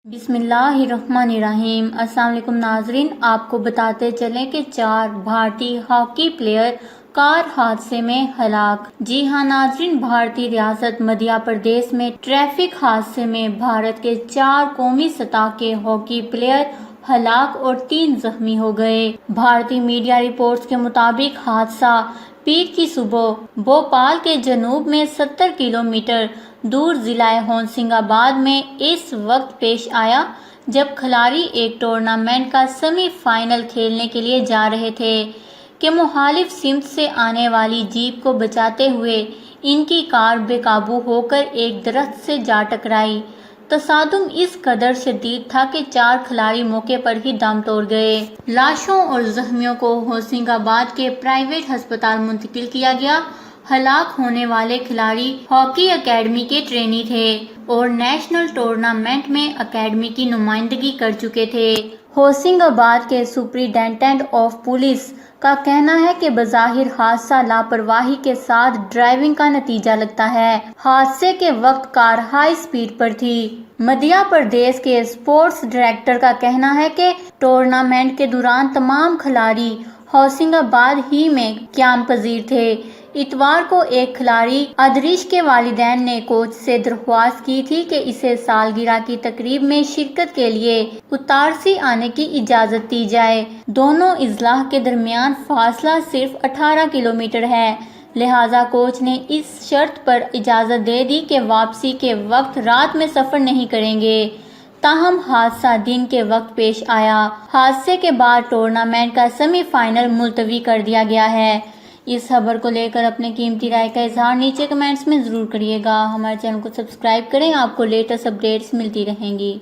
بسم اللہ الرحمن الرحیم۔ السلام علیکم ناظرین، آپ کو بتاتے چلیں کہ 4 بھارتی ہاکی پلیئر کار حادثے میں ہلاک۔ جی ہاں ناظرین، بھارتی ریاست مدھیہ پردیش میں ٹریفک حادثے میں بھارت کے 4 قومی سطح کے ہاکی پلیئر ہلاک اور 3 زخمی ہو گئے۔ بھارتی میڈیا رپورٹس کے مطابق حادثہ پیر کی صبح بھوپال کے جنوب میں 70 کلومیٹر دور ضلع ہونسنگ آباد میں اس وقت پیش آیا جب کھلاڑی ایک ٹورنامنٹ کا سیمی فائنل کھیلنے کے لیے جا رہے تھے کہ مخالف سمت سے آنے والی جیپ کو بچاتے ہوئے ان کی کار بے قابو ہو کر ایک درخت سے جا ٹکرائی۔ تصادم اس قدر شدید تھا کہ 4 کھلاڑی موقع پر ہی دم توڑ گئے۔ لاشوں اور زخمیوں کو ہونسنگ آباد کے پرائیویٹ ہسپتال منتقل کیا گیا۔ ہلاک ہونے والے کھلاڑی ہاکی اکیڈمی کے ٹرینی تھے اور نیشنل ٹورنامنٹ میں اکیڈمی کی نمائندگی کر چکے تھے۔ ہونسنگ آباد کے سپرنٹینڈنٹ آف پولیس کا کہنا ہے کہ بظاہر حادثہ لاپرواہی کے ساتھ ڈرائیونگ کا نتیجہ لگتا ہے۔ حادثے کے وقت کار ہائی سپیڈ پر تھی۔ مدھیہ پردیش کے اسپورٹس ڈائریکٹر کا کہنا ہے کہ ٹورنامنٹ کے دوران تمام کھلاڑی ہونسنگ آباد ہی میں قیام پذیر تھے۔ اتوار کو ایک کھلاڑی آدریش کے والدین نے کوچ سے درخواست کی تھی کہ اسے سالگرہ کی تقریب میں شرکت کے لیے اتارسی آنے کی اجازت دی جائے۔ دونوں اضلاع کے درمیان فاصلہ صرف 18 کلومیٹر ہے، لہٰذا کوچ نے اس شرط پر اجازت دے دی کہ واپسی کے وقت رات میں سفر نہیں کریں گے۔ تاہم حادثہ دن کے وقت پیش آیا۔ حادثے کے بعد ٹورنامنٹ کا سیمی فائنل ملتوی کر دیا گیا ہے۔ اس خبر کو لے کر اپنے قیمتی رائے کا اظہار نیچے کمنٹس میں ضرور کریے گا۔ ہمارے چینل کو سبسکرائب کریں، آپ کو لیٹسٹ اپڈیٹس ملتی رہیں گی۔